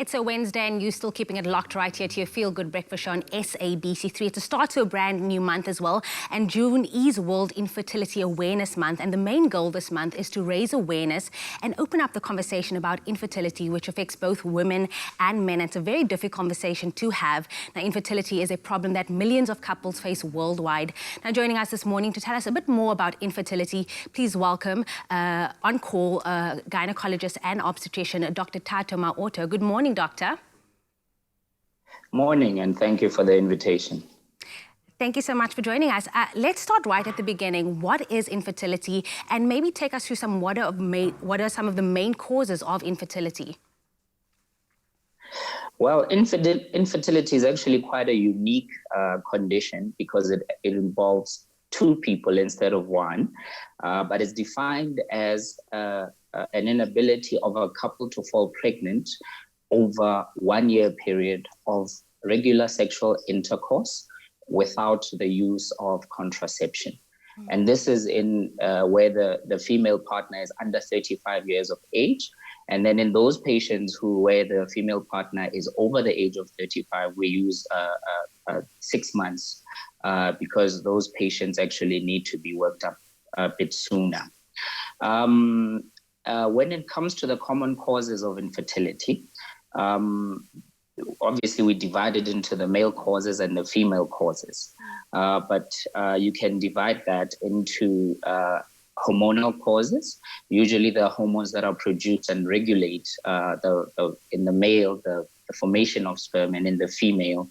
It's a Wednesday and you're still keeping it locked right here to your Feel Good Breakfast show on SABC3. It's a start to a brand new month as well. And June is World Infertility Awareness Month. And the main goal this month is to raise awareness and open up the conversation about infertility, which affects both women and men. It's a very difficult conversation to have. Now, infertility is a problem that millions of couples face worldwide. Now, joining us this morning to tell us a bit more about infertility, please welcome on call gynecologist and obstetrician Dr. Thato Maoto. Good morning, doctor. Morning, and thank you for the invitation. Thank you so much for joining us. Let's start right at the beginning. What is infertility? And maybe take us through what are some of the main causes of infertility? Well, infertility is actually quite a unique condition because it involves two people instead of one, but it's defined as an inability of a couple to fall pregnant over 1 year period of regular sexual intercourse without the use of contraception. And this is in where the female partner is under 35 years of age. And then in those patients where the female partner is over the age of 35, we use 6 months because those patients actually need to be worked up a bit sooner. When it comes to the common causes of infertility, obviously we divide it into the male causes and the female causes, but you can divide that into hormonal causes. Usually the hormones that are produced and regulate in the male, the formation of sperm, and in the female,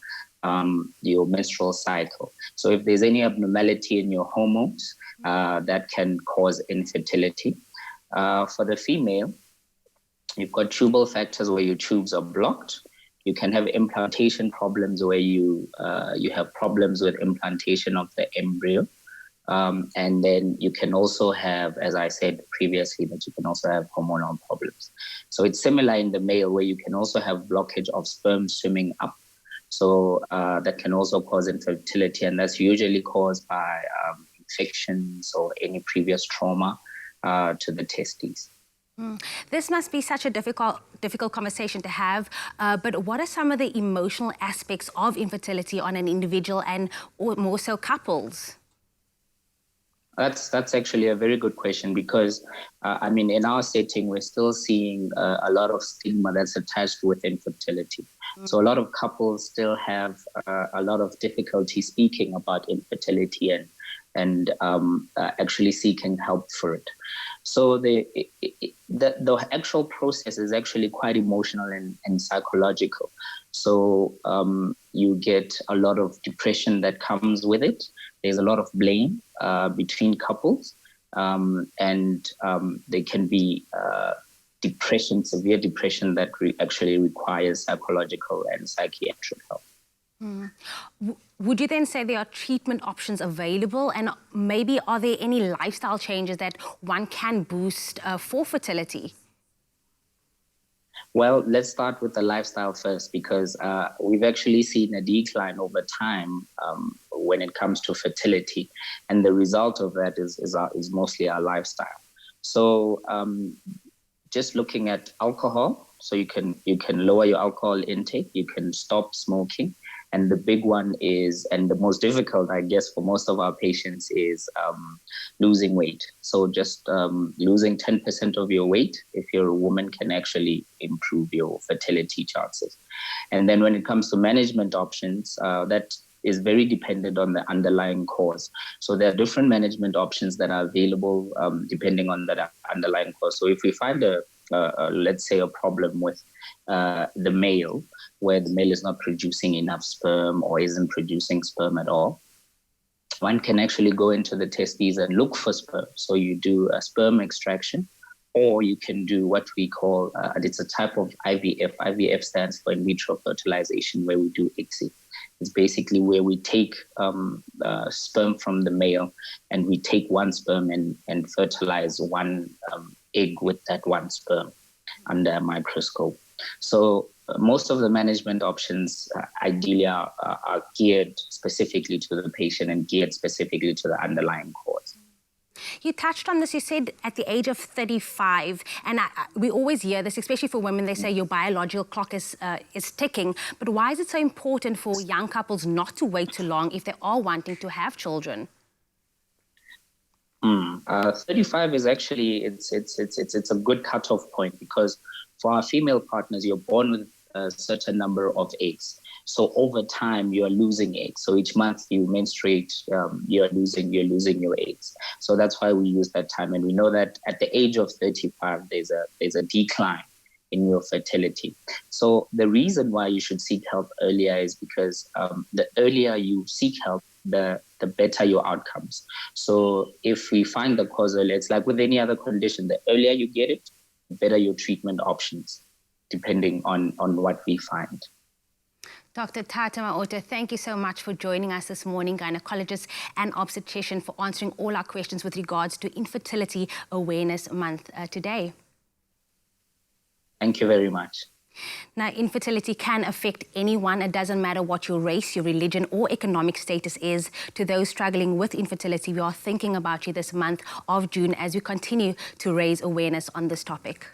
your menstrual cycle. So if there's any abnormality in your hormones, that can cause infertility. For the female, you've got tubal factors where your tubes are blocked. You can have implantation problems where you have problems with implantation of the embryo. And then you can also have, as I said previously, that you can also have hormonal problems. So it's similar in the male where you can also have blockage of sperm swimming up. So that can also cause infertility, and that's usually caused by infections or any previous trauma to the testes. This must be such a difficult conversation to have, but what are some of the emotional aspects of infertility on an individual and or more so couples? That's actually a very good question because, I mean, in our setting, we're still seeing a lot of stigma that's attached with infertility. So a lot of couples still have a lot of difficulty speaking about infertility and actually seeking help for it. So the actual process is actually quite emotional and psychological. So you get a lot of depression that comes with it. There's a lot of blame between couples, and there can be depression, severe depression that actually requires psychological and psychiatric help. Would you then say there are treatment options available, and maybe are there any lifestyle changes that one can boost for fertility? Well, let's start with the lifestyle first because we've actually seen a decline over time when it comes to fertility, and the result of that is mostly our lifestyle. So just looking at alcohol, so you can lower your alcohol intake, you can stop smoking. And the big one is, and the most difficult, I guess, for most of our patients is losing weight. So just losing 10% of your weight, if you're a woman, can actually improve your fertility chances. And then when it comes to management options, that is very dependent on the underlying cause. So there are different management options that are available depending on the underlying cause. So if we find let's say a problem with the male, where the male is not producing enough sperm or isn't producing sperm at all, one can actually go into the testes and look for sperm. So you do a sperm extraction, or you can do what we call, it's a type of IVF. IVF stands for in vitro fertilization, where we do ICSI. It's basically where we take sperm from the male and we take one sperm and fertilize one egg with that one sperm under a microscope. So most of the management options ideally are geared specifically to the patient and geared specifically to the underlying cause. You touched on this, you said at the age of 35, and we always hear this, especially for women, they say your biological clock is ticking, but why is it so important for young couples not to wait too long if they are wanting to have children? 35 is actually, it's a good cutoff point, because for our female partners, you're born with a certain number of eggs. So over time, you're losing eggs. So each month you menstruate, you're losing your eggs. So that's why we use that time. And we know that at the age of 35, there's a decline in your fertility. So the reason why you should seek help earlier is because the earlier you seek help, the better your outcomes. So if we find the cause earlier, it's like with any other condition, the earlier you get it, the better your treatment options, depending on what we find. Dr. Thato Maoto, thank you so much for joining us this morning, gynecologist and obstetrician, for answering all our questions with regards to Infertility Awareness Month today. Thank you very much. Now, infertility can affect anyone. It doesn't matter what your race, your religion, or economic status is. To those struggling with infertility, we are thinking about you this month of June as we continue to raise awareness on this topic.